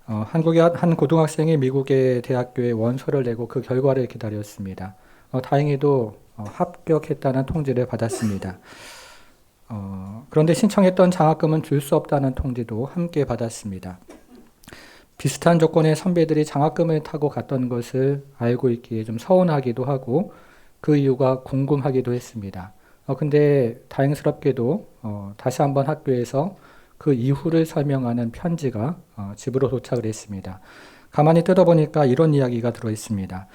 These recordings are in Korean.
한국의 한 고등학생이 미국의 대학교에 원서를 내고 그 결과를 기다렸습니다. 다행히도 합격했다는 통지를 받았습니다. 그런데 신청했던 장학금은 줄 수 없다는 통지도 함께 받았습니다. 비슷한 조건의 선배들이 장학금을 타고 갔던 것을 알고 있기에 좀 서운하기도 하고 그 이유가 궁금하기도 했습니다. 근데 다행스럽게도 다시 한번 학교에서 그 이후를 설명하는 편지가 집으로 도착을 했습니다. 가만히 뜯어보니까 이런 이야기가 들어있습니다.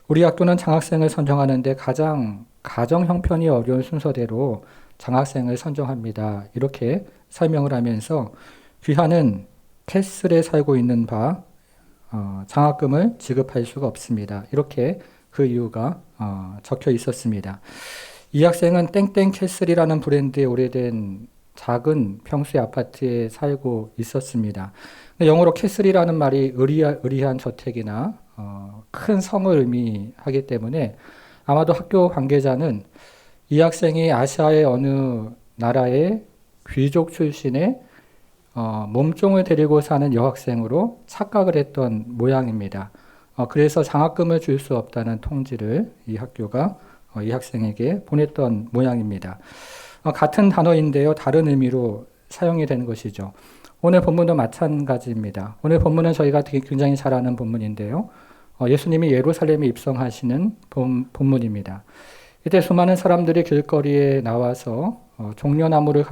우리 학교는 장학생을 선정하는데 가장 가정 형편이 어려운 순서대로 장학생을 선정합니다. 이렇게 설명을 하면서 귀하는 캐슬에 살고 있는 바 장학금을 지급할 수가 없습니다. 이렇게 그 이유가 적혀 있었습니다. 이 학생은 땡땡 캐슬이라는 브랜드의 오래된 작은 평수의 아파트에 살고 있었습니다. 영어로 캐슬이라는 말이 의리한 저택이나 큰 성을 의미하기 때문에 아마도 학교 관계자는 이 학생이 아시아의 어느 나라의 귀족 출신의 몸종을 데리고 사는 여학생으로 착각을 했던 모양입니다. 그래서 장학금을 줄 수 없다는 통지를 이 학교가 이 학생에게 보냈던 모양입니다. 같은 단어인데요, 다른 의미로 사용이 되는 것이죠. 오늘 본문도 마찬가지입니다. 오늘 본문은 저희가 굉장히 잘 아는 본문인데요. 예수님이 예루살렘에 입성하시는 본문입니다. 이때 수많은 사람들이 길거리에 나와서 종려나무를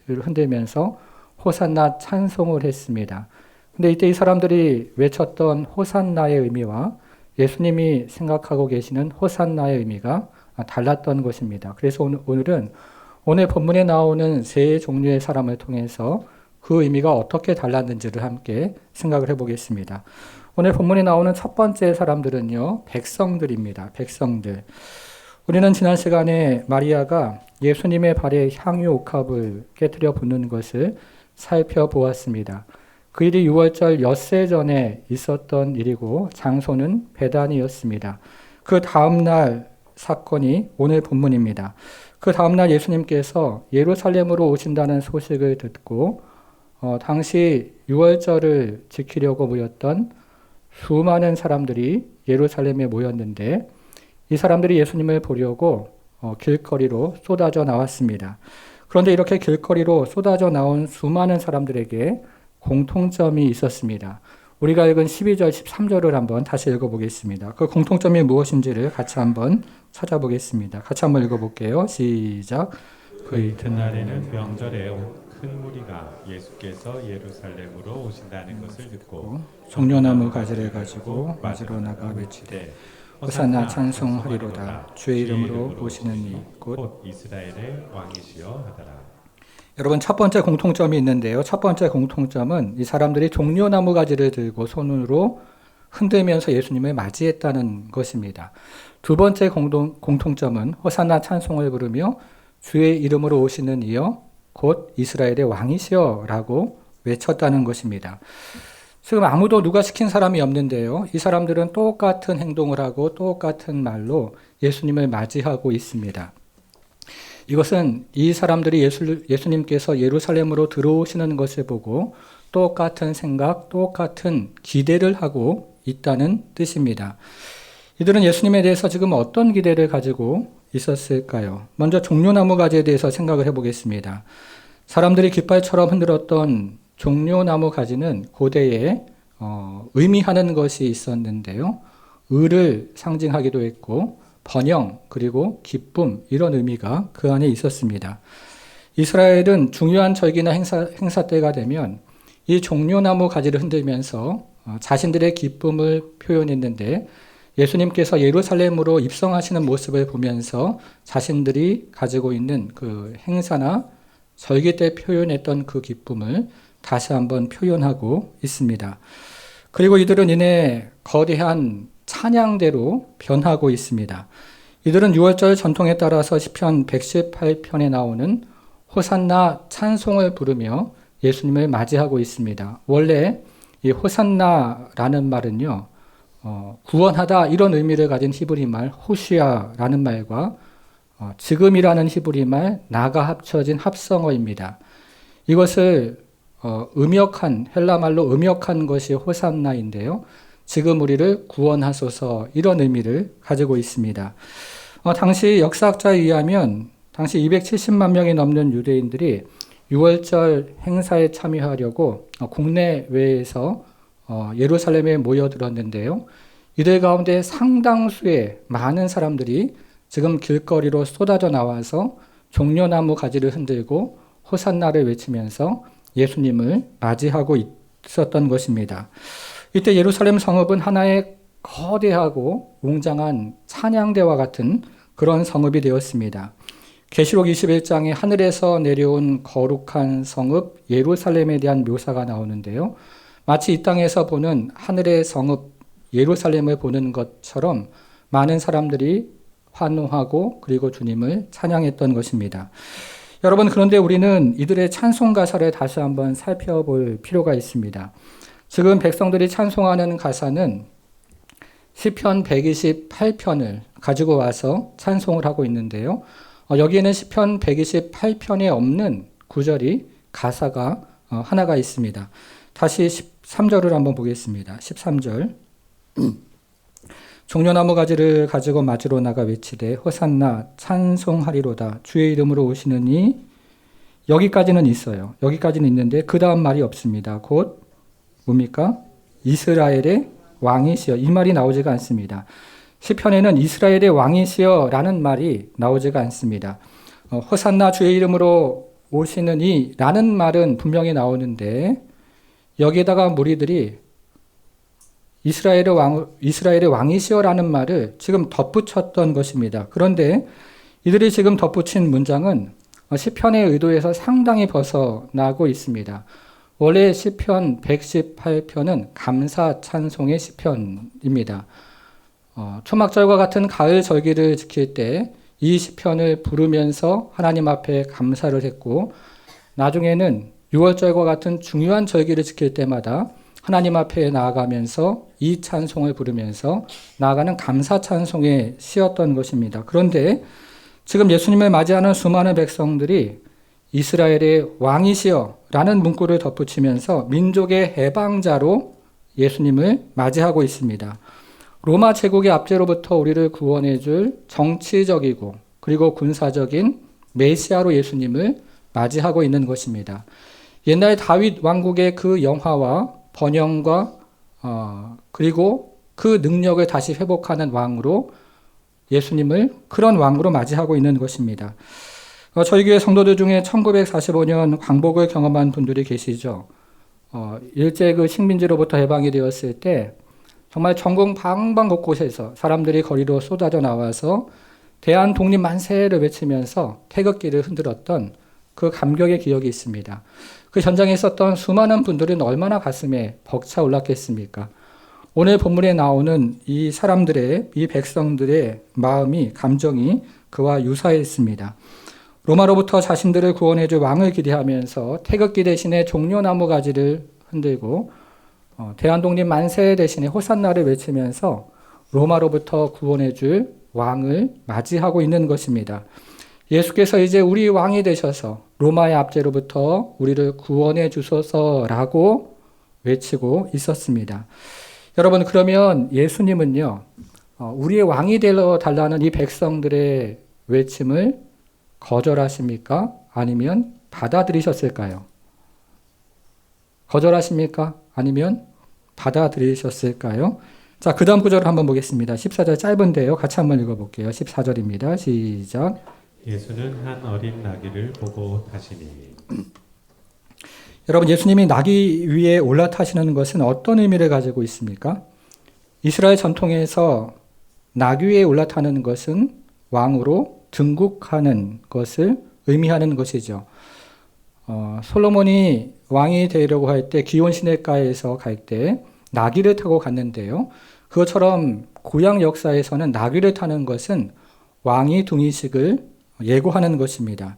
흔들면서 호산나 찬송을 했습니다. 근데 이때 이 사람들이 외쳤던 호산나의 의미와 예수님이 생각하고 계시는 호산나의 의미가 달랐던 것입니다. 그래서 오늘은 오늘 본문에 나오는 세 종류의 사람을 통해서 그 의미가 어떻게 달랐는지를 함께 생각을 해보겠습니다. 오늘 본문에 나오는 첫 번째 사람들은요, 백성들입니다. 백성들. 우리는 지난 시간에 마리아가 예수님의 발에 향유 옥합을 깨뜨려 붓는 것을 살펴보았습니다. 그 일이 6월절 엿새 전에 있었던 일이고 장소는 베다니였습니다. 그 다음날 사건이 오늘 본문입니다. 그 다음날 예수님께서 예루살렘으로 오신다는 소식을 듣고 당시 6월절을 지키려고 모였던 수많은 사람들이 예루살렘에 모였는데 이 사람들이 예수님을 보려고 길거리로 쏟아져 나왔습니다. 그런데 이렇게 길거리로 쏟아져 나온 수많은 사람들에게 공통점이 있었습니다. 우리가 읽은 12절, 13절을 한번 다시 읽어보겠습니다. 그 공통점이 무엇인지를 같이 한번 찾아보겠습니다. 같이 한번 읽어볼게요. 시작. 그 이튿날에는 명절에 큰 무리가 예수께서 예루살렘으로 오신다는 것을 듣고 종려나무 가지를 가지고 맞으러 나가 외치되 호산나 찬송하리로다. 주의 이름으로 오시는 이 곧 이스라엘의 왕이시여 하더라. 여러분, 첫 번째 공통점이 있는데요. 첫 번째 공통점은 이 사람들이 종려나무 가지를 들고 손으로 흔들면서 예수님을 맞이했다는 것입니다. 두 번째 공통점은 호산나 찬송을 부르며 주의 이름으로 오시는 이여 곧 이스라엘의 왕이시여 라고 외쳤다는 것입니다. 지금 아무도 누가 시킨 사람이 없는데요. 이 사람들은 똑같은 행동을 하고 똑같은 말로 예수님을 맞이하고 있습니다. 이것은 이 사람들이 예수님께서 예루살렘으로 들어오시는 것을 보고 똑같은 생각, 똑같은 기대를 하고 있다는 뜻입니다. 이들은 예수님에 대해서 지금 어떤 기대를 가지고 있었을까요? 먼저 종려나무 가지에 대해서 생각을 해보겠습니다. 사람들이 깃발처럼 흔들었던 종려나무 가지는 고대에 의미하는 것이 있었는데요. 의를 상징하기도 했고 번영 그리고 기쁨 이런 의미가 그 안에 있었습니다. 이스라엘은 중요한 절기나 행사 때가 되면 이 종려나무 가지를 흔들면서 자신들의 기쁨을 표현했는데 예수님께서 예루살렘으로 입성하시는 모습을 보면서 자신들이 가지고 있는 그 행사나 절기 때 표현했던 그 기쁨을 다시 한번 표현하고 있습니다. 그리고 이들은 이내 거대한 찬양대로 변하고 있습니다. 이들은 6월절 전통에 따라서 시편 118편에 나오는 호산나 찬송을 부르며 예수님을 맞이하고 있습니다. 원래 이 호산나라는 말은요, 구원하다 이런 의미를 가진 히브리 말 호시아라는 말과 지금이라는 히브리 말 나가 합쳐진 합성어입니다. 이것을 음역한, 헬라말로 음역한 것이 호산나인데요. 지금 우리를 구원하소서, 이런 의미를 가지고 있습니다. 당시 역사학자에 의하면 당시 270만 명이 넘는 유대인들이 6월절 행사에 참여하려고 국내외에서 예루살렘에 모여들었는데요. 이들 가운데 상당수의 많은 사람들이 지금 길거리로 쏟아져 나와서 종려나무 가지를 흔들고 호산나를 외치면서 예수님을 맞이하고 있었던 것입니다. 이때 예루살렘 성읍은 하나의 거대하고 웅장한 찬양대와 같은 그런 성읍이 되었습니다. 계시록 21장에 하늘에서 내려온 거룩한 성읍 예루살렘에 대한 묘사가 나오는데요. 마치 이 땅에서 보는 하늘의 성읍 예루살렘을 보는 것처럼 많은 사람들이 환호하고 그리고 주님을 찬양했던 것입니다. 여러분, 그런데 우리는 이들의 찬송 가사를 다시 한번 살펴볼 필요가 있습니다. 지금 백성들이 찬송하는 가사는 시편 128편을 가지고 와서 찬송을 하고 있는데요. 여기에는 시편 128편에 없는 구절이 가사가 하나가 있습니다. 다시 13절을 한번 보겠습니다. 13절. 종려나무 가지를 가지고 맞으러 나가 외치되 호산나 찬송하리로다 주의 이름으로 오시느니, 여기까지는 있어요. 여기까지는 있는데 그 다음 말이 없습니다. 곧 뭡니까? 이스라엘의 왕이시여, 이 말이 나오지가 않습니다. 시편에는 이스라엘의 왕이시여 라는 말이 나오지가 않습니다. 호산나 주의 이름으로 오시느니 라는 말은 분명히 나오는데 여기에다가 무리들이 이스라엘의 왕이시여 라는 말을 지금 덧붙였던 것입니다. 그런데 이들이 지금 덧붙인 문장은 시편의 의도에서 상당히 벗어나고 있습니다. 원래 시편 118편은 감사 찬송의 시편입니다. 초막절과 같은 가을 절기를 지킬 때 이 시편을 부르면서 하나님 앞에 감사를 했고, 나중에는 6월절과 같은 중요한 절기를 지킬 때마다 하나님 앞에 나아가면서 이 찬송을 부르면서 나아가는 감사 찬송의 시였던 것입니다. 그런데 지금 예수님을 맞이하는 수많은 백성들이 이스라엘의 왕이시여 라는 문구를 덧붙이면서 민족의 해방자로 예수님을 맞이하고 있습니다. 로마 제국의 압제로부터 우리를 구원해 줄 정치적이고 그리고 군사적인 메시아로 예수님을 맞이하고 있는 것입니다. 옛날 다윗 왕국의 그 영화와 번영과 그리고 그 능력을 다시 회복하는 왕으로 예수님을 그런 왕으로 맞이하고 있는 것입니다. 저희 교회 성도들 중에 1945년 광복을 경험한 분들이 계시죠. 일제 그 식민지로부터 해방이 되었을 때 정말 전국 방방 곳곳에서 사람들이 거리로 쏟아져 나와서 대한 독립 만세를 외치면서 태극기를 흔들었던 그 감격의 기억이 있습니다. 그 현장에 있었던 수많은 분들은 얼마나 가슴에 벅차 올랐겠습니까? 오늘 본문에 나오는 이 사람들의, 이 백성들의 마음이, 감정이 그와 유사했습니다. 로마로부터 자신들을 구원해줄 왕을 기대하면서 태극기 대신에 종려나무 가지를 흔들고 대한독립 만세 대신에 호산나를 외치면서 로마로부터 구원해줄 왕을 맞이하고 있는 것입니다. 예수께서 이제 우리 왕이 되셔서 로마의 압제로부터 우리를 구원해 주소서라고 외치고 있었습니다. 여러분, 그러면 예수님은요, 우리의 왕이 되어 달라는 이 백성들의 외침을 거절하십니까? 아니면 받아들이셨을까요? 거절하십니까? 아니면 받아들이셨을까요? 자, 그 다음 구절을 한번 보겠습니다. 14절 짧은데요. 같이 한번 읽어볼게요. 14절입니다. 시작. 예수는 한 어린 나귀를 보고 타시니. 여러분, 예수님이 나귀 위에 올라타시는 것은 어떤 의미를 가지고 있습니까? 이스라엘 전통에서 나귀 위에 올라타는 것은 왕으로 등극하는 것을 의미하는 것이죠. 솔로몬이 왕이 되려고 할 때 기온 시내가에서 갈 때 나귀를 타고 갔는데요. 그것처럼 구약 역사에서는 나귀를 타는 것은 왕이 둥이식을 예고하는 것입니다.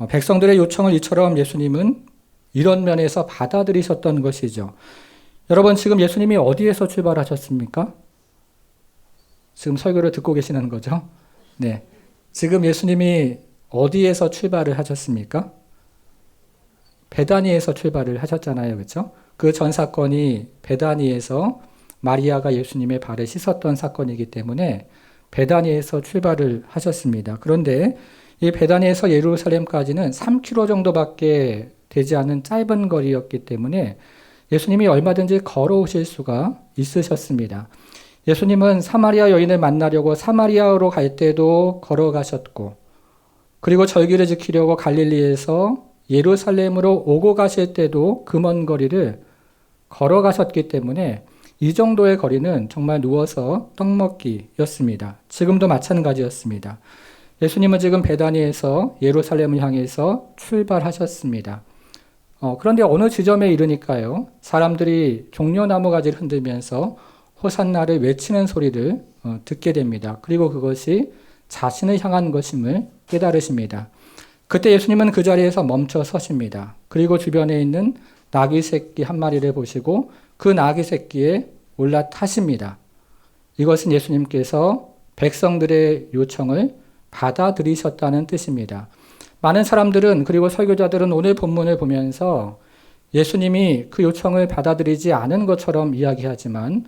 백성들의 요청을 이처럼 예수님은 이런 면에서 받아들이셨던 것이죠. 여러분, 지금 예수님이 어디에서 출발하셨습니까? 지금 설교를 듣고 계시는 거죠? 네. 지금 예수님이 어디에서 출발을 하셨습니까? 베다니에서 출발을 하셨잖아요. 그렇죠? 그 전 사건이 베다니에서 마리아가 예수님의 발을 씻었던 사건이기 때문에 베다니에서 출발을 하셨습니다. 그런데 이 베다니에서 예루살렘까지는 3km 정도밖에 되지 않은 짧은 거리였기 때문에 예수님이 얼마든지 걸어오실 수가 있으셨습니다. 예수님은 사마리아 여인을 만나려고 사마리아로 갈 때도 걸어가셨고, 그리고 절기를 지키려고 갈릴리에서 예루살렘으로 오고 가실 때도 그 먼 거리를 걸어가셨기 때문에 이 정도의 거리는 정말 누워서 떡 먹기였습니다. 지금도 마찬가지였습니다. 예수님은 지금 베다니에서 예루살렘을 향해서 출발하셨습니다. 그런데 어느 지점에 이르니까요, 사람들이 종려나무 가지를 흔들면서 호산나를 외치는 소리를 듣게 됩니다. 그리고 그것이 자신을 향한 것임을 깨달으십니다. 그때 예수님은 그 자리에서 멈춰 서십니다. 그리고 주변에 있는 나귀 새끼 한 마리를 보시고 그 나귀 새끼에 올라타십니다. 이것은 예수님께서 백성들의 요청을 받아들이셨다는 뜻입니다. 많은 사람들은, 그리고 설교자들은 오늘 본문을 보면서 예수님이 그 요청을 받아들이지 않은 것처럼 이야기하지만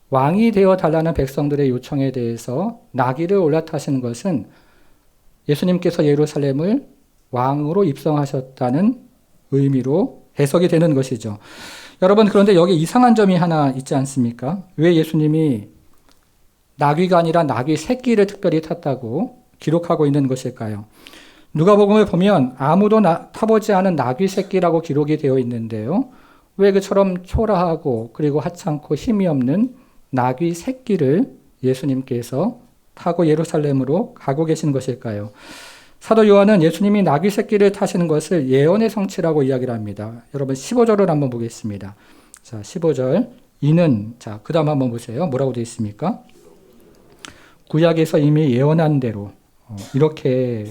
왕이 되어 달라는 백성들의 요청에 대해서 나귀를 올라타시는 것은 예수님께서 예루살렘을 왕으로 입성하셨다는 의미로 해석이 되는 것이죠. 여러분, 그런데 여기 이상한 점이 하나 있지 않습니까? 왜 예수님이 나귀가 아니라 나귀 새끼를 특별히 탔다고 기록하고 있는 것일까요? 누가복음을 보면 아무도 타보지 않은 나귀 새끼라고 기록이 되어 있는데요. 왜 그처럼 초라하고 그리고 하찮고 힘이 없는 나귀 새끼를 예수님께서 타고 예루살렘으로 가고 계신 것일까요? 사도 요한은 예수님이 나귀 새끼를 타시는 것을 예언의 성취라고 이야기를 합니다. 여러분 15절을 한번 보겠습니다. 자, 15절. 이는, 자, 그 다음 한번 보세요. 뭐라고 되어 있습니까? 구약에서 이미 예언한 대로 이렇게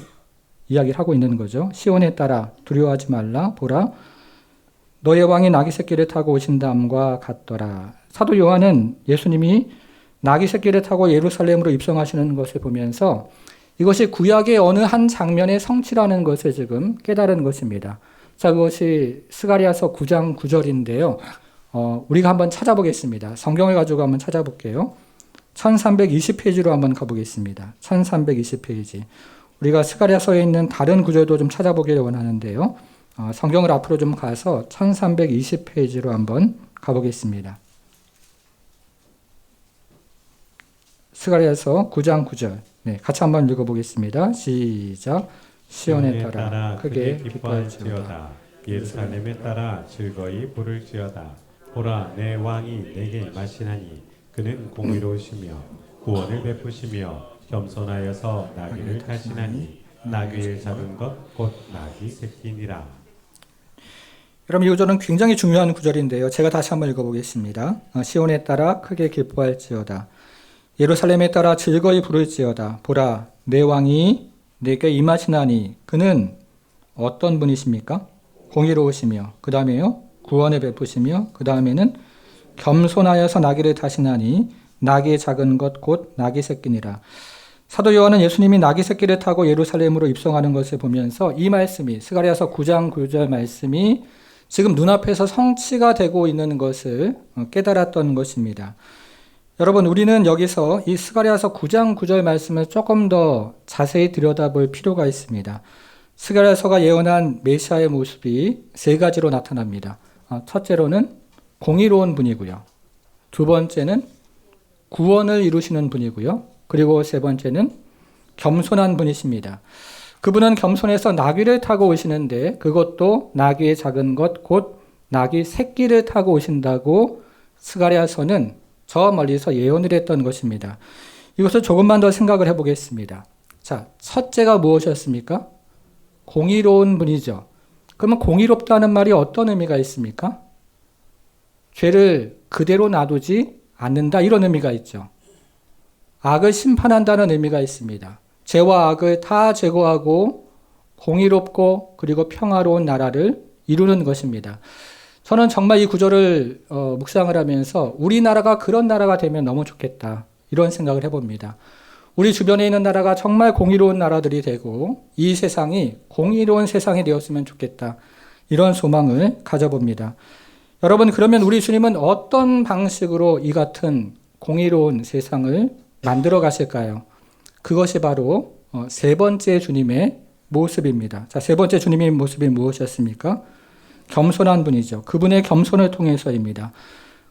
이야기를 하고 있는 거죠. 시온에 따라 두려워하지 말라. 보라, 너의 왕이 나귀 새끼를 타고 오신다함과 같더라. 사도 요한은 예수님이 나귀 새끼를 타고 예루살렘으로 입성하시는 것을 보면서 이것이 구약의 어느 한 장면의 성취라는 것을 지금 깨달은 것입니다. 자, 그것이 스가랴서 9장 9절인데요. 우리가 한번 찾아보겠습니다. 성경을 가지고 한번 찾아볼게요. 1320페이지로 한번 가보겠습니다. 1320페이지. 우리가 스가랴서에 있는 다른 구절도 좀 찾아보기를 원하는데요. 성경을 앞으로 좀 가서 1320페이지로 한번 가보겠습니다. 스가랴서 9장 9절. 네, 같이 한번 읽어보겠습니다. 시작. 시온에 따라 크게 기뻐할지어다. 예루살렘에 따라 즐거이 부를지어다. 보라, 내 왕이 내게 임하시나니 그는 공의로우시며 구원을 베푸시며 겸손하여서 나귀를 타시나니 나귀를 잡은 것 곧 나귀 새끼니라. 여러분, 이 구절은 굉장히 중요한 구절인데요. 제가 다시 한번 읽어보겠습니다. 시온에 따라 크게 기뻐할지어다. 예루살렘에 따라 즐거이 부를지어다. 보라, 내 왕이 내게 임하시나니 그는 어떤 분이십니까? 공의로우시며, 그 다음에요, 구원을 베푸시며, 그 다음에는 겸손하여서 나귀를 타시나니 나귀의 작은 것 곧 나귀 새끼니라. 사도 요한은 예수님이 나귀 새끼를 타고 예루살렘으로 입성하는 것을 보면서 이 말씀이, 스가랴서 9장 9절 말씀이 지금 눈앞에서 성취가 되고 있는 것을 깨달았던 것입니다. 여러분, 우리는 여기서 이 스가랴서 9장 9절 말씀을 조금 더 자세히 들여다볼 필요가 있습니다. 스가랴서가 예언한 메시아의 모습이 세 가지로 나타납니다. 첫째로는 공의로운 분이고요. 두 번째는 구원을 이루시는 분이고요. 그리고 세 번째는 겸손한 분이십니다. 그분은 겸손해서 나귀를 타고 오시는데 그것도 나귀의 작은 것 곧 나귀 새끼를 타고 오신다고 스가랴서는 저 멀리서 예언을 했던 것입니다. 이것을 조금만 더 생각을 해보겠습니다. 자, 첫째가 무엇이었습니까? 공의로운 분이죠. 그러면 공의롭다는 말이 어떤 의미가 있습니까? 죄를 그대로 놔두지 않는다, 이런 의미가 있죠. 악을 심판한다는 의미가 있습니다. 죄와 악을 다 제거하고 공의롭고 그리고 평화로운 나라를 이루는 것입니다. 저는 정말 이 구절을 묵상을 하면서 우리나라가 그런 나라가 되면 너무 좋겠다, 이런 생각을 해봅니다. 우리 주변에 있는 나라가 정말 공의로운 나라들이 되고 이 세상이 공의로운 세상이 되었으면 좋겠다, 이런 소망을 가져봅니다. 여러분, 그러면 우리 주님은 어떤 방식으로 이 같은 공의로운 세상을 만들어 가실까요? 그것이 바로 세 번째 주님의 모습입니다. 자, 세 번째 주님의 모습이 무엇이었습니까? 겸손한 분이죠. 그분의 겸손을 통해서입니다.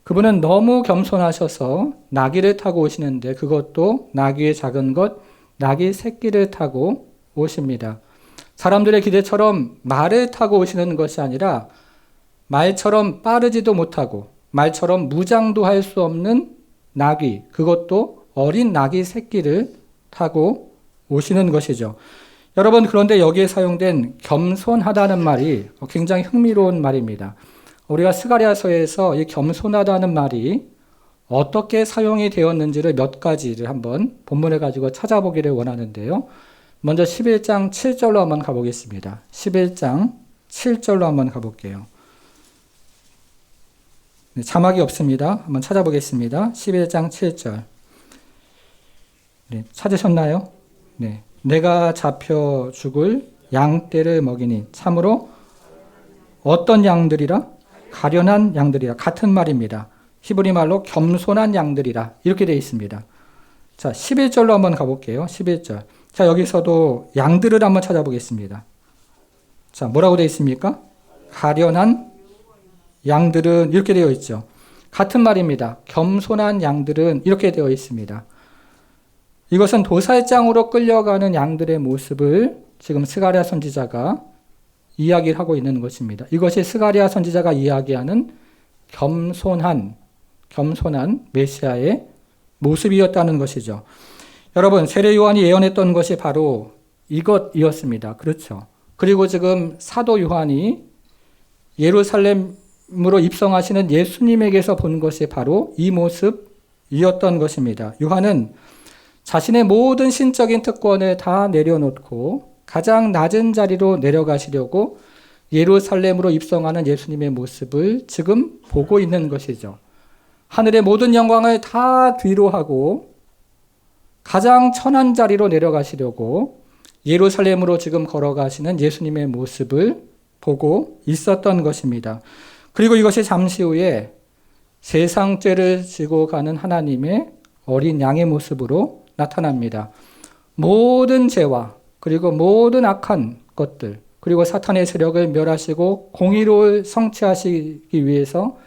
그분은 너무 겸손하셔서 나귀를 타고 오시는데 그것도 나귀의 작은 것, 나귀 새끼를 타고 오십니다. 사람들의 기대처럼 말을 타고 오시는 것이 아니라 말처럼 빠르지도 못하고 말처럼 무장도 할 수 없는 나귀, 그것도 어린 나귀 새끼를 타고 오시는 것이죠. 여러분, 그런데 여기에 사용된 겸손하다는 말이 굉장히 흥미로운 말입니다. 우리가 스가랴서에서 이 겸손하다는 말이 어떻게 사용이 되었는지를 몇 가지를 한번 본문을 가지고 찾아보기를 원하는데요. 먼저 11장 7절로 한번 가보겠습니다. 11장 7절로 한번 가볼게요. 네, 자막이 없습니다. 한번 찾아보겠습니다. 11장 7절. 네, 찾으셨나요? 네. 내가 잡혀 죽을 양떼를 먹이니 참으로 어떤 양들이라? 가련한 양들이라. 같은 말입니다. 히브리 말로 겸손한 양들이라. 이렇게 되어 있습니다. 자, 11절로 한번 가볼게요. 11절. 자, 여기서도 양들을 한번 찾아보겠습니다. 자, 뭐라고 되어 있습니까? 가련한 양들은 이렇게 되어 있죠. 같은 말입니다. 겸손한 양들은 이렇게 되어 있습니다. 이것은 도살장으로 끌려가는 양들의 모습을 지금 스가랴 선지자가 이야기를 하고 있는 것입니다. 이것이 스가랴 선지자가 이야기하는 겸손한 메시아의 모습이었다는 것이죠. 여러분, 세례 요한이 예언했던 것이 바로 이것이었습니다. 그렇죠. 그리고 지금 사도 요한이 예루살렘으로 입성하시는 예수님에게서 본 것이 바로 이 모습이었던 것입니다. 요한은 자신의 모든 신적인 특권을 다 내려놓고 가장 낮은 자리로 내려가시려고 예루살렘으로 입성하는 예수님의 모습을 지금 보고 있는 것이죠. 하늘의 모든 영광을 다 뒤로 하고 가장 천한 자리로 내려가시려고 예루살렘으로 지금 걸어가시는 예수님의 모습을 보고 있었던 것입니다. 그리고 이것이 잠시 후에 세상 죄를 지고 가는 하나님의 어린 양의 모습으로 나타납니다. 모든 죄와 그리고 모든 악한 것들 그리고 사탄의 세력을 멸하시고 공의를 성취하시기 위해서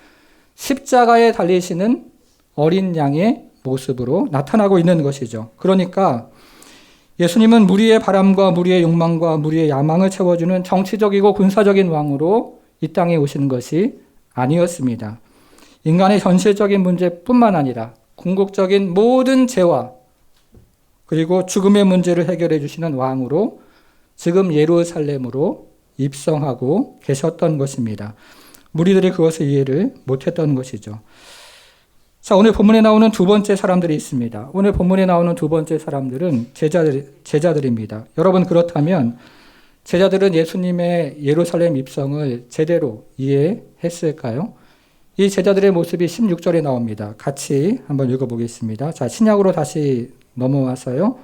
십자가에 달리시는 어린 양의 모습으로 나타나고 있는 것이죠. 그러니까 예수님은 무리의 바람과 무리의 욕망과 무리의 야망을 채워주는 정치적이고 군사적인 왕으로 이 땅에 오신 것이 아니었습니다. 인간의 현실적인 문제뿐만 아니라 궁극적인 모든 죄와 그리고 죽음의 문제를 해결해 주시는 왕으로 지금 예루살렘으로 입성하고 계셨던 것입니다. 무리들이 그것을 이해를 못했던 것이죠. 자, 오늘 본문에 나오는 두 번째 사람들이 있습니다. 오늘 본문에 나오는 두 번째 사람들은 제자들입니다. 여러분, 그렇다면 제자들은 예수님의 예루살렘 입성을 제대로 이해했을까요? 이 제자들의 모습이 16절에 나옵니다. 같이 한번 읽어보겠습니다. 자, 신약으로 다시 넘어와서요.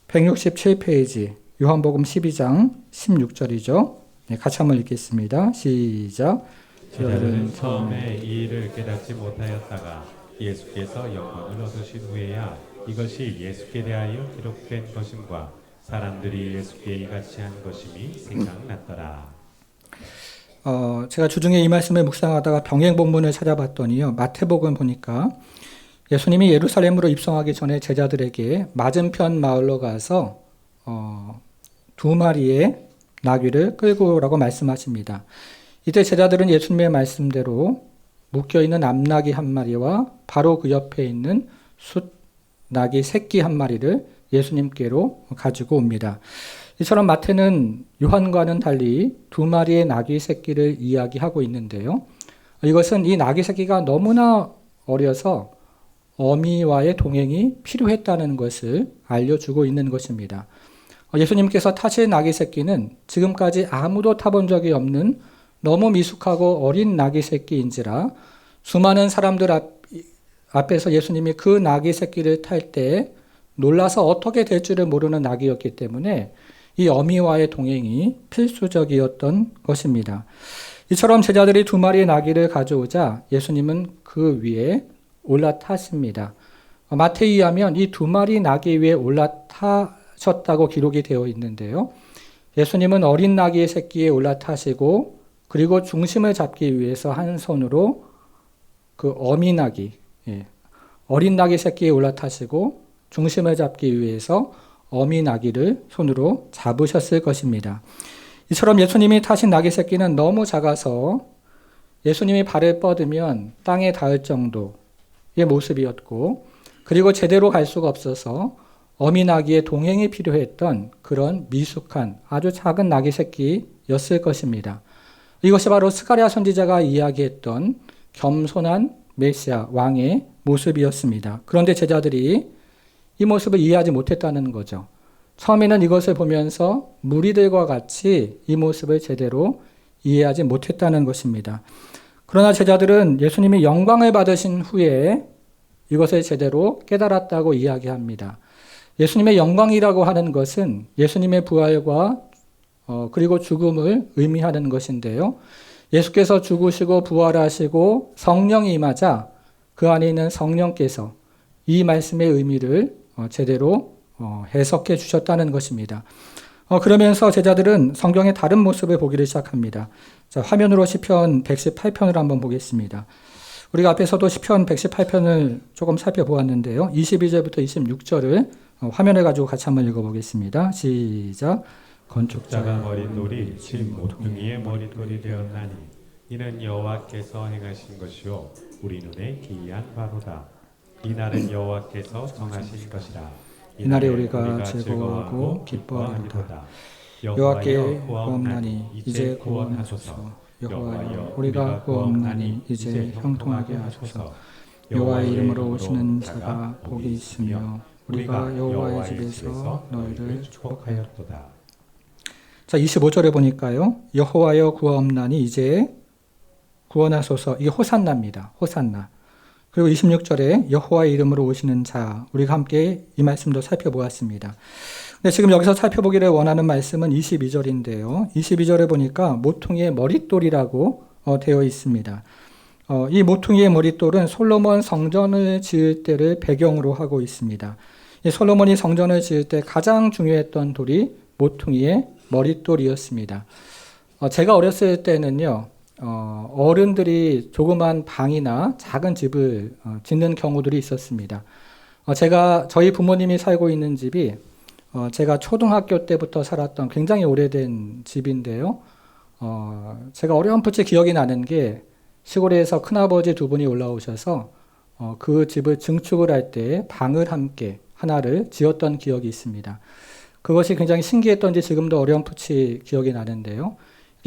167페이지 요한복음 12장 16절이죠. 네, 같이 한번 읽겠습니다. 시작. 제자들은 처음에 이 일을 깨닫지 못하였다가 예수께서 영광을 얻으신 후에야 이것이 예수께 대하여 기록된 것임과 사람들이 예수께 이같이 한 것임이 생각났더라. 제가 주중에 이 말씀을 묵상하다가 병행 본문을 찾아봤더니요. 마태복음 보니까 예수님이 예루살렘으로 입성하기 전에 제자들에게 맞은편 마을로 가서 두 마리의 나귀를 끌고 오라고 말씀하십니다. 이때 제자들은 예수님의 말씀대로 묶여있는 암나귀 한 마리와 바로 그 옆에 있는 숫나귀 새끼 한 마리를 예수님께로 가지고 옵니다. 이처럼 마태는 요한과는 달리 두 마리의 나귀 새끼를 이야기하고 있는데요. 이것은 이 나귀 새끼가 너무나 어려서 어미와의 동행이 필요했다는 것을 알려주고 있는 것입니다. 예수님께서 타실 나귀 새끼는 지금까지 아무도 타본 적이 없는 너무 미숙하고 어린 나귀 새끼인지라 수많은 사람들 앞에서 예수님이 그 나귀 새끼를 탈 때 놀라서 어떻게 될 줄을 모르는 나귀였기 때문에 이 어미와의 동행이 필수적이었던 것입니다. 이처럼 제자들이 두 마리의 나귀를 가져오자 예수님은 그 위에 올라타십니다. 마태에 의하면 이 두 마리 나귀 위에 올라타셨다고 기록이 되어 있는데요. 예수님은 어린 나귀의 새끼에 올라타시고 그리고 중심을 잡기 위해서 한 손으로 그 어미 나귀, 어린 나귀 새끼에 올라타시고 중심을 잡기 위해서 어미 나귀를 손으로 잡으셨을 것입니다. 이처럼 예수님이 타신 나귀 새끼는 너무 작아서 예수님이 발을 뻗으면 땅에 닿을 정도의 모습이었고, 그리고 제대로 갈 수가 없어서 어미 나귀의 동행이 필요했던 그런 미숙한 아주 작은 나귀 새끼였을 것입니다. 이것이 바로 스가랴 선지자가 이야기했던 겸손한 메시아 왕의 모습이었습니다. 그런데 제자들이 이 모습을 이해하지 못했다는 거죠. 처음에는 이것을 보면서 무리들과 같이 이 모습을 제대로 이해하지 못했다는 것입니다. 그러나 제자들은 예수님이 영광을 받으신 후에 이것을 제대로 깨달았다고 이야기합니다. 예수님의 영광이라고 하는 것은 예수님의 부활과 그리고 죽음을 의미하는 것인데요. 예수께서 죽으시고 부활하시고 성령이 임하자 그 안에 있는 성령께서 이 말씀의 의미를 제대로 해석해 주셨다는 것입니다. 그러면서 제자들은 성경의 다른 모습을 보기를 시작합니다. 자, 화면으로 시편 118편을 한번 보겠습니다. 우리가 앞에서도 시편 118편을 조금 살펴보았는데요. 22절부터 26절을 화면을 가지고 같이 한번 읽어보겠습니다. 시작. 건축자가 머린 돌이 진 모퉁이의 머릿돌이 되었나니 이는 여호와께서 행하신 것이요 우리 눈에 기이한 바로다. 이날은 여호와께서 정하신 것이라. 이날에 우리가 즐거워하고 기뻐하리로다. 여호와께 구하옵나니 이제 구원하소서. 여호와여 우리가 구하옵나니 이제 형통하게 하소서. 여호와의 이름으로 오시는 자가 복이 있으며 우리가 여호와의 집에서 너희를 축복하였도다. 자, 25절에 보니까요. 여호와여 구하옵나니 이제 구원하소서. 이게 호산나입니다. 호산나. 그리고 26절에 여호와의 이름으로 오시는 자, 우리가 함께 이 말씀도 살펴보았습니다. 근데 지금 여기서 살펴보기를 원하는 말씀은 22절인데요. 22절에 보니까 모퉁이의 머릿돌이라고 되어 있습니다. 이 모퉁이의 머릿돌은 솔로몬 성전을 지을 때를 배경으로 하고 있습니다. 이 솔로몬이 성전을 지을 때 가장 중요했던 돌이 모퉁이의 머릿돌이었습니다. 제가 어렸을 때는요, 어른들이 조그만 방이나 작은 집을 짓는 경우들이 있었습니다. 저희 부모님이 살고 있는 집이 제가 초등학교 때부터 살았던 굉장히 오래된 집인데요. 제가 어렴풋이 기억이 나는 게 시골에서 큰아버지 두 분이 올라오셔서 그 집을 증축을 할 때 방을 함께 하나를 지었던 기억이 있습니다. 그것이 굉장히 신기했던지 지금도 어렴풋이 기억이 나는데요.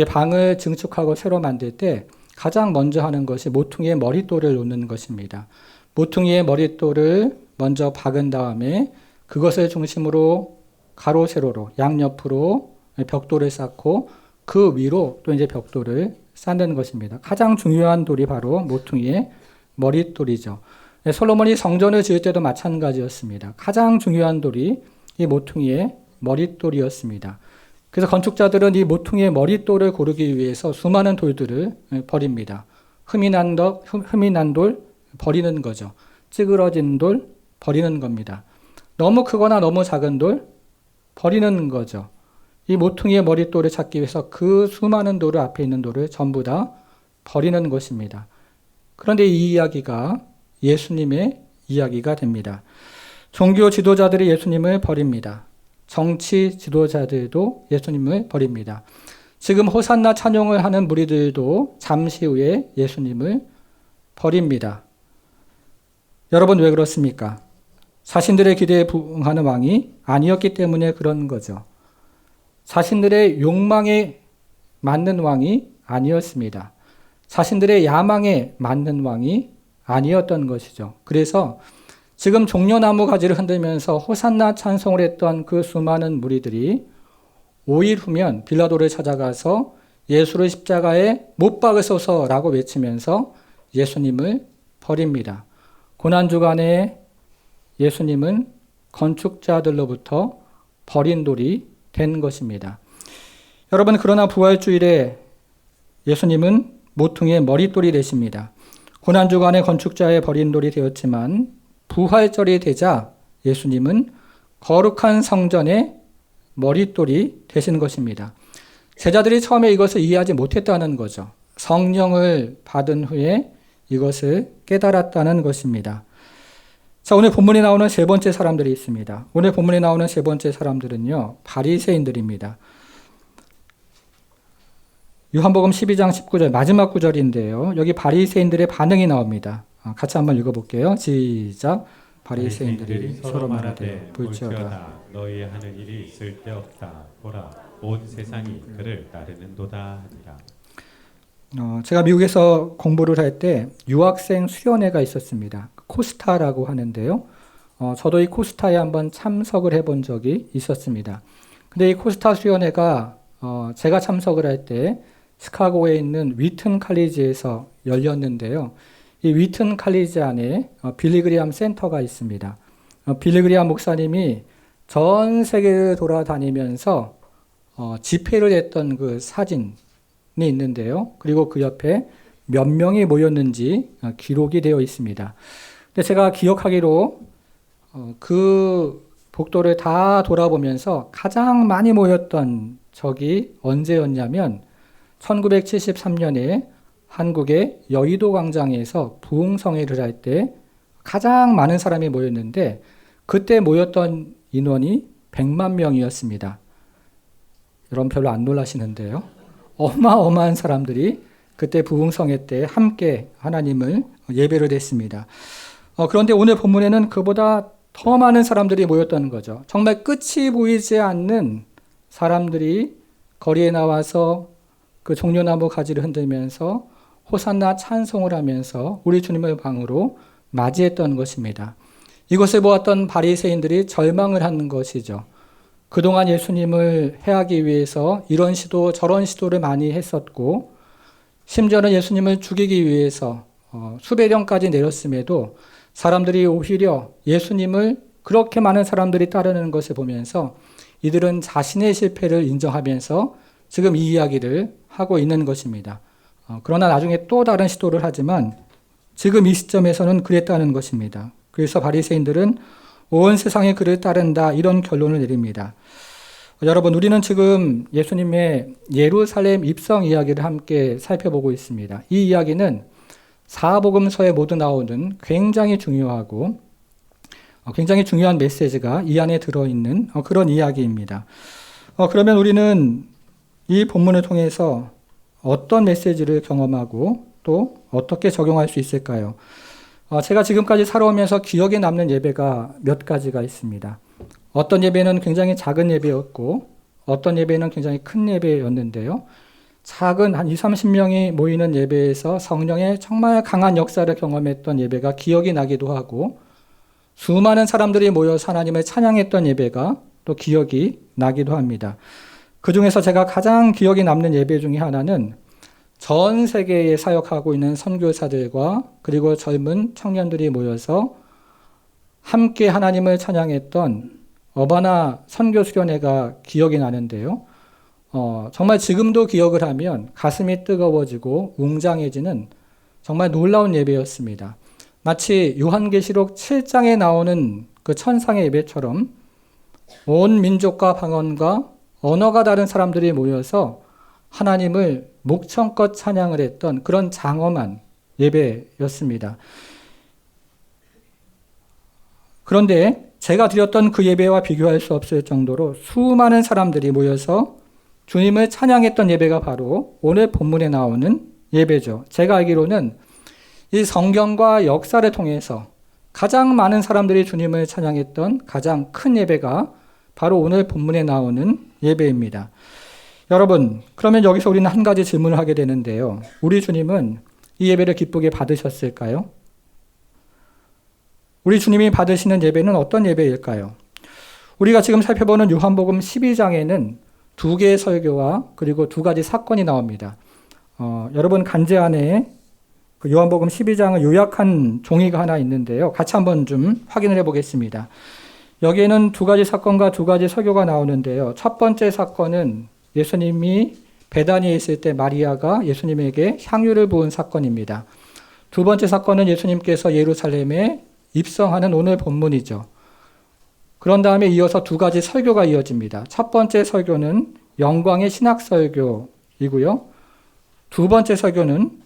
방을 증축하고 새로 만들 때 가장 먼저 하는 것이 모퉁이의 머릿돌을 놓는 것입니다. 모퉁이의 머릿돌을 먼저 박은 다음에 그것을 중심으로 가로 세로로 양옆으로 벽돌을 쌓고 그 위로 또 이제 벽돌을 쌓는 것입니다. 가장 중요한 돌이 바로 모퉁이의 머릿돌이죠. 솔로몬이 성전을 지을 때도 마찬가지였습니다. 가장 중요한 돌이 이 모퉁이의 머릿돌이었습니다. 그래서 건축자들은 이 모퉁이의 머릿돌을 고르기 위해서 수많은 돌들을 버립니다. 흠이 난 돌 버리는 거죠. 찌그러진 돌 버리는 겁니다. 너무 크거나 너무 작은 돌 버리는 거죠. 이 모퉁이의 머릿돌을 찾기 위해서 그 수많은 돌을 앞에 있는 돌을 전부 다 버리는 것입니다. 그런데 이 이야기가 예수님의 이야기가 됩니다. 종교 지도자들이 예수님을 버립니다. 정치 지도자들도 예수님을 버립니다. 지금 호산나 찬송을 하는 무리들도 잠시 후에 예수님을 버립니다. 여러분 왜 그렇습니까? 자신들의 기대에 부응하는 왕이 아니었기 때문에 그런 거죠. 자신들의 욕망에 맞는 왕이 아니었습니다. 자신들의 야망에 맞는 왕이 아니었던 것이죠. 그래서 지금 종려나무 가지를 흔들면서 호산나 찬송을 했던 그 수많은 무리들이 5일 후면 빌라도를 찾아가서 예수를 십자가에 못 박으소서라고 외치면서 예수님을 버립니다. 고난주간에 예수님은 건축자들로부터 버린 돌이 된 것입니다. 여러분, 그러나 부활주일에 예수님은 모퉁이의 머릿돌이 되십니다. 고난주간의 건축자의 버린 돌이 되었지만 부활절이 되자 예수님은 거룩한 성전의 머릿돌이 되시는 것입니다. 제자들이 처음에 이것을 이해하지 못했다는 거죠. 성령을 받은 후에 이것을 깨달았다는 것입니다. 자, 오늘 본문에 나오는 세 번째 사람들이 있습니다. 오늘 본문에 나오는 세 번째 사람들은요, 바리새인들입니다. 요한복음 12장 19절 마지막 구절인데요. 여기 바리새인들의 반응이 나옵니다. 같이 한번 읽어볼게요. 시작. 바리새인들이 서로 말하되 볼지어다 너희 하는 일이 쓸데없다. 보라 온 세상이 그를 따르는도다 하니라. 제가 미국에서 공부를 할 때 유학생 수련회가 있었습니다. 코스타라고 하는데요. 저도 이 코스타에 한번 참석을 해본 적이 있었습니다. 근데 이 코스타 수련회가 제가 참석을 할 때 시카고에 있는 위튼 칼리지에서 열렸는데요. 이 위튼 칼리지 안에 빌리그리암 센터가 있습니다. 빌리그리암 목사님이 전 세계를 돌아다니면서 집회를 했던 그 사진이 있는데요. 그리고 그 옆에 몇 명이 모였는지 기록이 되어 있습니다. 근데 제가 기억하기로 그 복도를 다 돌아보면서 가장 많이 모였던 적이 언제였냐면 1973년에 한국의 여의도 광장에서 부흥성회를 할 때 가장 많은 사람이 모였는데 그때 모였던 인원이 100만 명이었습니다. 여러분 별로 안 놀라시는데요. 어마어마한 사람들이 그때 부흥성회 때 함께 하나님을 예배를 했습니다. 그런데 오늘 본문에는 그보다 더 많은 사람들이 모였다는 거죠. 정말 끝이 보이지 않는 사람들이 거리에 나와서 그 종려나무 가지를 흔들면서 호산나 찬송을 하면서 우리 주님을 방으로 맞이했던 것입니다. 이것을 보았던 바리새인들이 절망을 하는 것이죠. 그동안 예수님을 해하기 위해서 이런 시도 저런 시도를 많이 했었고 심지어는 예수님을 죽이기 위해서 수배령까지 내렸음에도 사람들이 오히려 예수님을 그렇게 많은 사람들이 따르는 것을 보면서 이들은 자신의 실패를 인정하면서 지금 이 이야기를 하고 있는 것입니다. 그러나 나중에 또 다른 시도를 하지만 지금 이 시점에서는 그랬다는 것입니다. 그래서 바리새인들은 온 세상이 그를 따른다 이런 결론을 내립니다. 여러분, 우리는 지금 예수님의 예루살렘 입성 이야기를 함께 살펴보고 있습니다. 이 이야기는 사복음서에 모두 나오는 굉장히 중요하고 굉장히 중요한 메시지가 이 안에 들어있는 그런 이야기입니다. 그러면 우리는 이 본문을 통해서 어떤 메시지를 경험하고 또 어떻게 적용할 수 있을까요? 제가 지금까지 살아오면서 기억에 남는 예배가 몇 가지가 있습니다. 어떤 예배는 굉장히 작은 예배였고 어떤 예배는 굉장히 큰 예배였는데요. 작은 한 20, 30명이 모이는 예배에서 성령의 정말 강한 역사를 경험했던 예배가 기억이 나기도 하고 수많은 사람들이 모여서 하나님을 찬양했던 예배가 또 기억이 나기도 합니다. 그 중에서 제가 가장 기억이 남는 예배 중에 하나는 전 세계에 사역하고 있는 선교사들과 그리고 젊은 청년들이 모여서 함께 하나님을 찬양했던 어바나 선교 수련회가 기억이 나는데요. 정말 지금도 기억을 하면 가슴이 뜨거워지고 웅장해지는 정말 놀라운 예배였습니다. 마치 요한계시록 7장에 나오는 그 천상의 예배처럼 온 민족과 방언과 언어가 다른 사람들이 모여서 하나님을 목청껏 찬양을 했던 그런 장엄한 예배였습니다. 그런데 제가 드렸던 그 예배와 비교할 수 없을 정도로 수많은 사람들이 모여서 주님을 찬양했던 예배가 바로 오늘 본문에 나오는 예배죠. 제가 알기로는 이 성경과 역사를 통해서 가장 많은 사람들이 주님을 찬양했던 가장 큰 예배가 바로 오늘 본문에 나오는 예배입니다. 여러분, 그러면 여기서 우리는 한 가지 질문을 하게 되는데요. 우리 주님은 이 예배를 기쁘게 받으셨을까요? 우리 주님이 받으시는 예배는 어떤 예배일까요? 우리가 지금 살펴보는 요한복음 12장에는 두 개의 설교와 그리고 두 가지 사건이 나옵니다. 여러분 간제 안에 그 요한복음 12장을 요약한 종이가 하나 있는데요. 같이 한번 좀 확인을 해보겠습니다. 여기에는 두 가지 사건과 두 가지 설교가 나오는데요. 첫 번째 사건은 예수님이 베다니에 있을 때 마리아가 예수님에게 향유를 부은 사건입니다. 두 번째 사건은 예수님께서 예루살렘에 입성하는 오늘 본문이죠. 그런 다음에 이어서 두 가지 설교가 이어집니다. 첫 번째 설교는 영광의 신학 설교이고요. 두 번째 설교는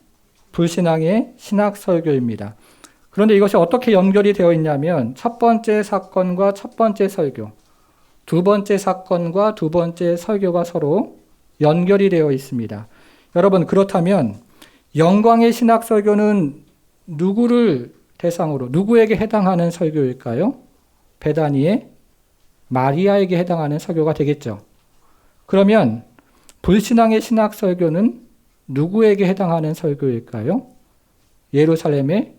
불신앙의 신학 설교입니다. 그런데 이것이 어떻게 연결이 되어 있냐면 첫 번째 사건과 첫 번째 설교, 두 번째 사건과 두 번째 설교가 서로 연결이 되어 있습니다. 여러분, 그렇다면 영광의 신학 설교는 누구를 대상으로, 누구에게 해당하는 설교일까요? 베다니의 마리아에게 해당하는 설교가 되겠죠. 그러면 불신앙의 신학 설교는 누구에게 해당하는 설교일까요? 예루살렘의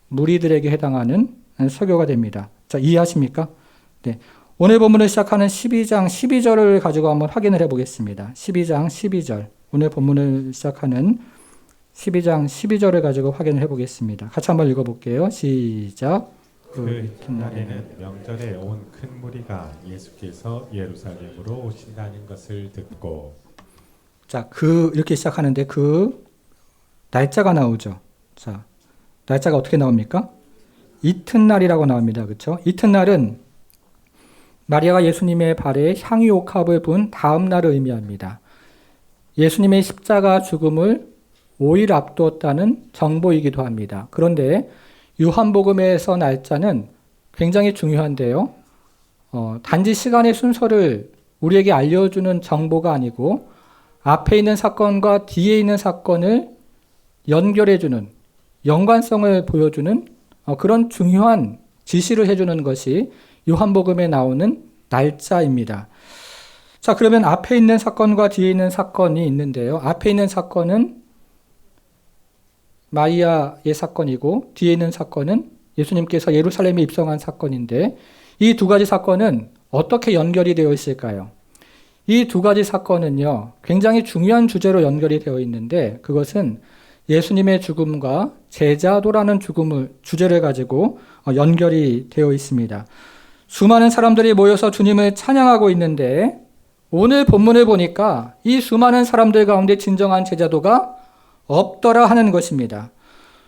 무리들에게 해당하는 설교가 됩니다. 자, 이해하십니까? 네. 오늘 본문을 시작하는 12장 12절을 가지고 한번 확인을 해보겠습니다. 12장 12절. 오늘 본문을 시작하는 12장 12절을 가지고 확인을 해보겠습니다. 같이 한번 읽어볼게요. 시작. 그 이튿날에는 명절에 온 큰 무리가 예수께서 예루살렘으로 오신다는 것을 듣고. 자, 이렇게 시작하는데 날짜가 나오죠. 자, 날짜가 어떻게 나옵니까? 이튿날이라고 나옵니다. 그렇죠? 이튿날은 마리아가 예수님의 발에 향유 옥합을 부은 다음 날을 의미합니다. 예수님의 십자가 죽음을 5일 앞두었다는 정보이기도 합니다. 그런데 요한복음에서 날짜는 굉장히 중요한데요. 단지 시간의 순서를 우리에게 알려주는 정보가 아니고 앞에 있는 사건과 뒤에 있는 사건을 연결해주는, 연관성을 보여주는 그런 중요한 지시를 해주는 것이 요한복음에 나오는 날짜입니다. 자, 그러면 앞에 있는 사건과 뒤에 있는 사건이 있는데요. 앞에 있는 사건은 마리아의 사건이고 뒤에 있는 사건은 예수님께서 예루살렘에 입성한 사건인데 이 두 가지 사건은 어떻게 연결이 되어 있을까요? 이 두 가지 사건은요, 굉장히 중요한 주제로 연결이 되어 있는데 그것은 예수님의 죽음과 제자도라는 주제를 가지고 연결이 되어 있습니다. 수많은 사람들이 모여서 주님을 찬양하고 있는데 오늘 본문을 보니까 이 수많은 사람들 가운데 진정한 제자도가 없더라 하는 것입니다.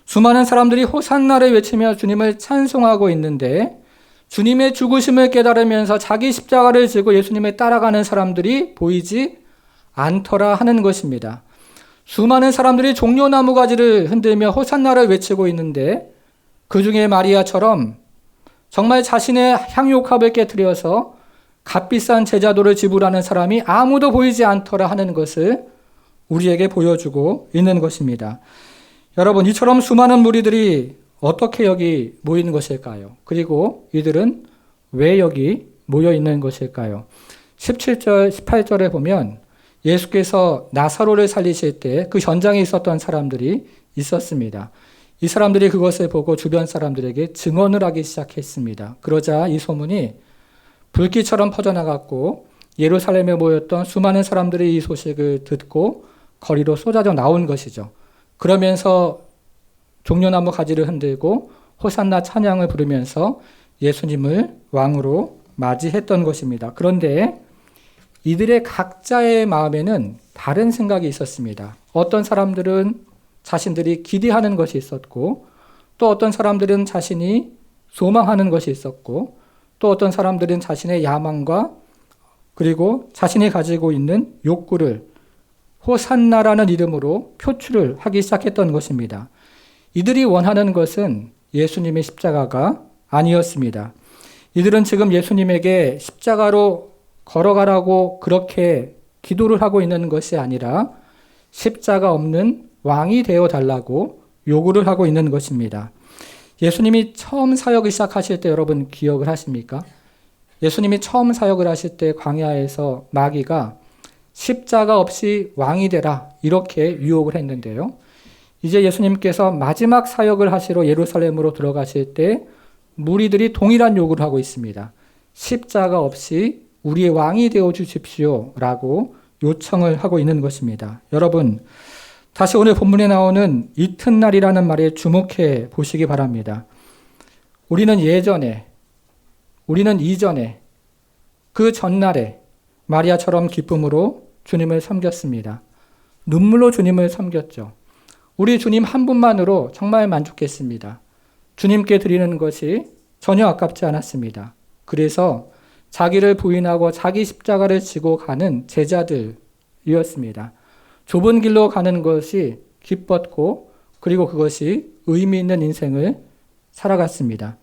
수많은 사람들이 호산나를 외치며 주님을 찬송하고 있는데 주님의 죽으심을 깨달으면서 자기 십자가를 지고 예수님을 따라가는 사람들이 보이지 않더라 하는 것입니다. 수많은 사람들이 종려나무 가지를 흔들며 호산나를 외치고 있는데 그 중에 마리아처럼 정말 자신의 향유옥합을 깨뜨려서 값비싼 제자도를 지불하는 사람이 아무도 보이지 않더라 하는 것을 우리에게 보여주고 있는 것입니다. 여러분, 이처럼 수많은 무리들이 어떻게 여기 모이는 것일까요? 그리고 이들은 왜 여기 모여 있는 것일까요? 17절, 18절에 보면 예수께서 나사로를 살리실 때 그 현장에 있었던 사람들이 있었습니다. 이 사람들이 그것을 보고 주변 사람들에게 증언을 하기 시작했습니다. 그러자 이 소문이 불길처럼 퍼져나갔고 예루살렘에 모였던 수많은 사람들이 이 소식을 듣고 거리로 쏟아져 나온 것이죠. 그러면서 종려나무 가지를 흔들고 호산나 찬양을 부르면서 예수님을 왕으로 맞이했던 것입니다. 그런데 이들의 각자의 마음에는 다른 생각이 있었습니다. 어떤 사람들은 자신들이 기대하는 것이 있었고 또 어떤 사람들은 자신이 소망하는 것이 있었고 또 어떤 사람들은 자신의 야망과 그리고 자신이 가지고 있는 욕구를 호산나라는 이름으로 표출을 하기 시작했던 것입니다. 이들이 원하는 것은 예수님의 십자가가 아니었습니다. 이들은 지금 예수님에게 십자가로 걸어가라고 그렇게 기도를 하고 있는 것이 아니라 십자가 없는 왕이 되어 달라고 요구를 하고 있는 것입니다. 예수님이 처음 사역을 시작하실 때 여러분 기억을 하십니까? 예수님이 처음 사역을 하실 때 광야에서 마귀가 십자가 없이 왕이 되라 이렇게 유혹을 했는데요. 이제 예수님께서 마지막 사역을 하시러 예루살렘으로 들어가실 때 무리들이 동일한 요구를 하고 있습니다. 십자가 없이 우리의 왕이 되어 주십시오 라고 요청을 하고 있는 것입니다. 여러분, 다시 오늘 본문에 나오는 이튿날이라는 말에 주목해 보시기 바랍니다. 우리는 예전에 우리는 이전에 그 전날에 마리아처럼 기쁨으로 주님을 섬겼습니다. 눈물로 주님을 섬겼죠. 우리 주님 한 분만으로 정말 만족했습니다. 주님께 드리는 것이 전혀 아깝지 않았습니다. 그래서 자기를 부인하고 자기 십자가를 지고 가는 제자들이었습니다. 좁은 길로 가는 것이 기뻤고 그리고 그것이 의미 있는 인생을 살아갔습니다.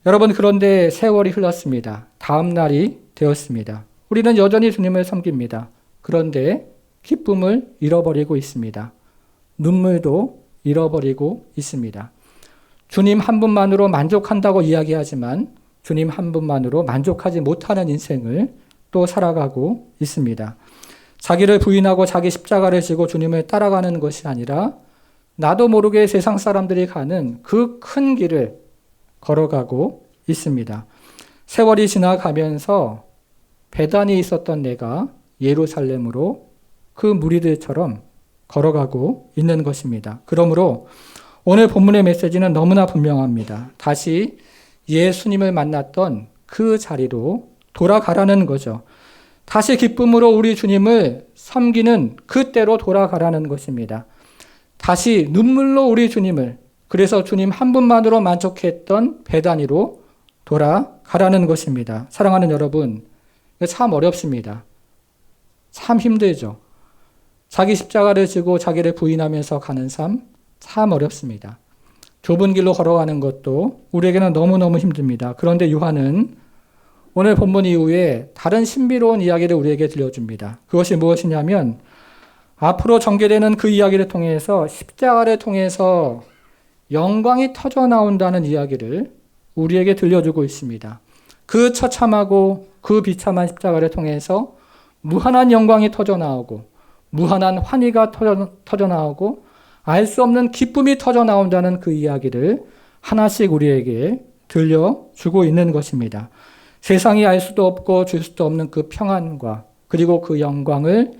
여러분, 그런데 세월이 흘렀습니다. 다음 날이 되었습니다. 우리는 여전히 주님을 섬깁니다. 그런데 기쁨을 잃어버리고 있습니다. 눈물도 잃어버리고 있습니다. 주님 한 분만으로 만족한다고 이야기하지만 주님 한 분만으로 만족하지 못하는 인생을 또 살아가고 있습니다. 자기를 부인하고 자기 십자가를 지고 주님을 따라가는 것이 아니라 나도 모르게 세상 사람들이 가는 그 큰 길을 걸어가고 있습니다. 세월이 지나가면서 베단이 있었던 내가 예루살렘으로 그 무리들처럼 걸어가고 있는 것입니다. 그러므로 오늘 본문의 메시지는 너무나 분명합니다. 다시 예수님을 만났던 그 자리로 돌아가라는 거죠. 다시 기쁨으로 우리 주님을 섬기는 그때로 돌아가라는 것입니다. 다시 눈물로 우리 주님을, 그래서 주님 한 분만으로 만족했던 베다니로 돌아가라는 것입니다. 사랑하는 여러분, 참 어렵습니다. 참 힘들죠. 자기 십자가를 지고 자기를 부인하면서 가는 삶, 참 어렵습니다. 좁은 길로 걸어가는 것도 우리에게는 너무너무 힘듭니다. 그런데 요한은 오늘 본문 이후에 다른 신비로운 이야기를 우리에게 들려줍니다. 그것이 무엇이냐면 앞으로 전개되는 그 이야기를 통해서 십자가를 통해서 영광이 터져 나온다는 이야기를 우리에게 들려주고 있습니다. 그 처참하고 그 비참한 십자가를 통해서 무한한 영광이 터져 나오고 무한한 환희가 터져 나오고 알 수 없는 기쁨이 터져 나온다는 그 이야기를 하나씩 우리에게 들려주고 있는 것입니다. 세상이 알 수도 없고 줄 수도 없는 그 평안과 그리고 그 영광을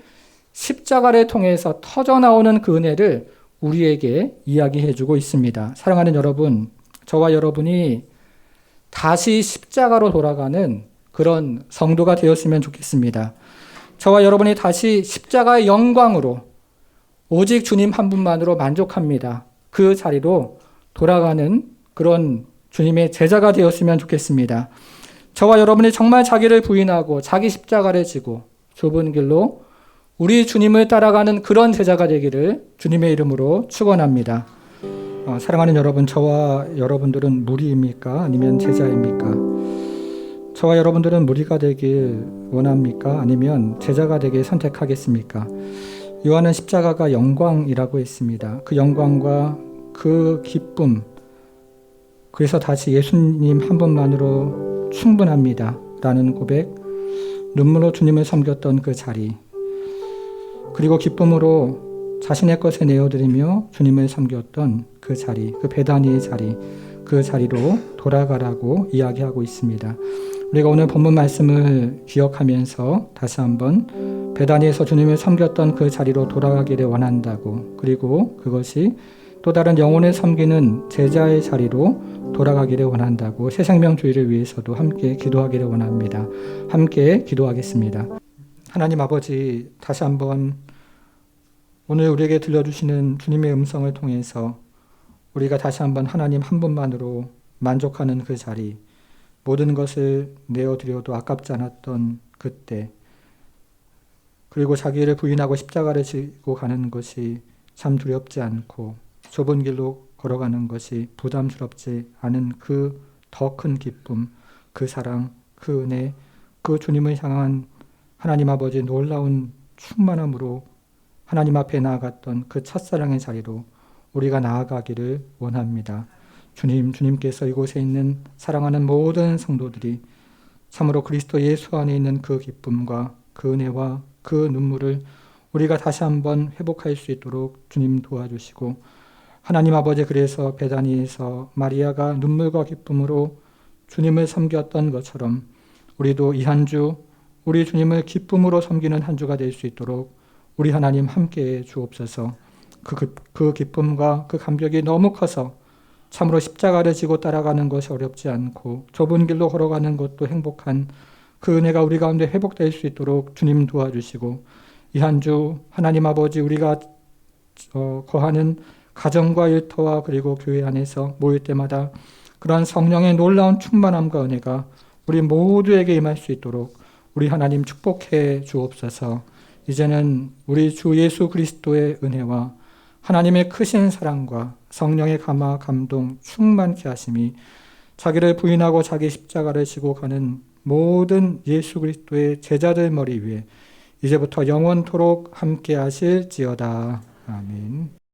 십자가를 통해서 터져 나오는 그 은혜를 우리에게 이야기해주고 있습니다. 사랑하는 여러분, 저와 여러분이 다시 십자가로 돌아가는 그런 성도가 되었으면 좋겠습니다. 저와 여러분이 다시 십자가의 영광으로 오직 주님 한 분만으로 만족합니다. 그 자리로 돌아가는 그런 주님의 제자가 되었으면 좋겠습니다. 저와 여러분이 정말 자기를 부인하고 자기 십자가를 지고 좁은 길로 우리 주님을 따라가는 그런 제자가 되기를 주님의 이름으로 축원합니다. 사랑하는 여러분, 저와 여러분들은 무리입니까? 아니면 제자입니까? 저와 여러분들은 무리가 되길 원합니까? 아니면 제자가 되길 선택하겠습니까? 요한은 십자가가 영광이라고 했습니다. 그 영광과 그 기쁨, 그래서 다시 예수님 한 분만으로 충분합니다 라는 고백, 눈물로 주님을 섬겼던 그 자리, 그리고 기쁨으로 자신의 것을 내어드리며 주님을 섬겼던 그 자리, 그 베다니의 자리, 그 자리로 돌아가라고 이야기하고 있습니다. 우리가 오늘 본문 말씀을 기억하면서 다시 한번 베다니에서 주님을 섬겼던 그 자리로 돌아가기를 원한다고, 그리고 그것이 또 다른 영혼을 섬기는 제자의 자리로 돌아가기를 원한다고 새생명주의를 위해서도 함께 기도하기를 원합니다. 함께 기도하겠습니다. 하나님 아버지, 다시 한번 오늘 우리에게 들려주시는 주님의 음성을 통해서 우리가 다시 한번 하나님 한 분만으로 만족하는 그 자리, 모든 것을 내어드려도 아깝지 않았던 그때, 그리고 자기를 부인하고 십자가를 지고 가는 것이 참 두렵지 않고 좁은 길로 걸어가는 것이 부담스럽지 않은 그 더 큰 기쁨, 그 사랑, 그 은혜, 그 주님을 향한 하나님 아버지 놀라운 충만함으로 하나님 앞에 나아갔던 그 첫사랑의 자리로 우리가 나아가기를 원합니다. 주님께서 이곳에 있는 사랑하는 모든 성도들이 참으로 그리스도 예수 안에 있는 그 기쁨과 그 은혜와 그 눈물을 우리가 다시 한번 회복할 수 있도록 주님 도와주시고, 하나님 아버지, 그래서 베다니에서 마리아가 눈물과 기쁨으로 주님을 섬겼던 것처럼 우리도 이 한 주 우리 주님을 기쁨으로 섬기는 한 주가 될 수 있도록 우리 하나님 함께해 주옵소서. 그 기쁨과 그 감격이 너무 커서 참으로 십자가를 지고 따라가는 것이 어렵지 않고 좁은 길로 걸어가는 것도 행복한 그 은혜가 우리 가운데 회복될 수 있도록 주님 도와주시고, 이 한 주 하나님 아버지 우리가 거하는 가정과 일터와 그리고 교회 안에서 모일 때마다 그러한 성령의 놀라운 충만함과 은혜가 우리 모두에게 임할 수 있도록 우리 하나님 축복해 주옵소서. 이제는 우리 주 예수 그리스도의 은혜와 하나님의 크신 사랑과 성령의 감화 감동 충만케 하심이 자기를 부인하고 자기 십자가를 지고 가는 모든 예수 그리스도의 제자들 머리 위에 이제부터 영원토록 함께 하실지어다. 아멘.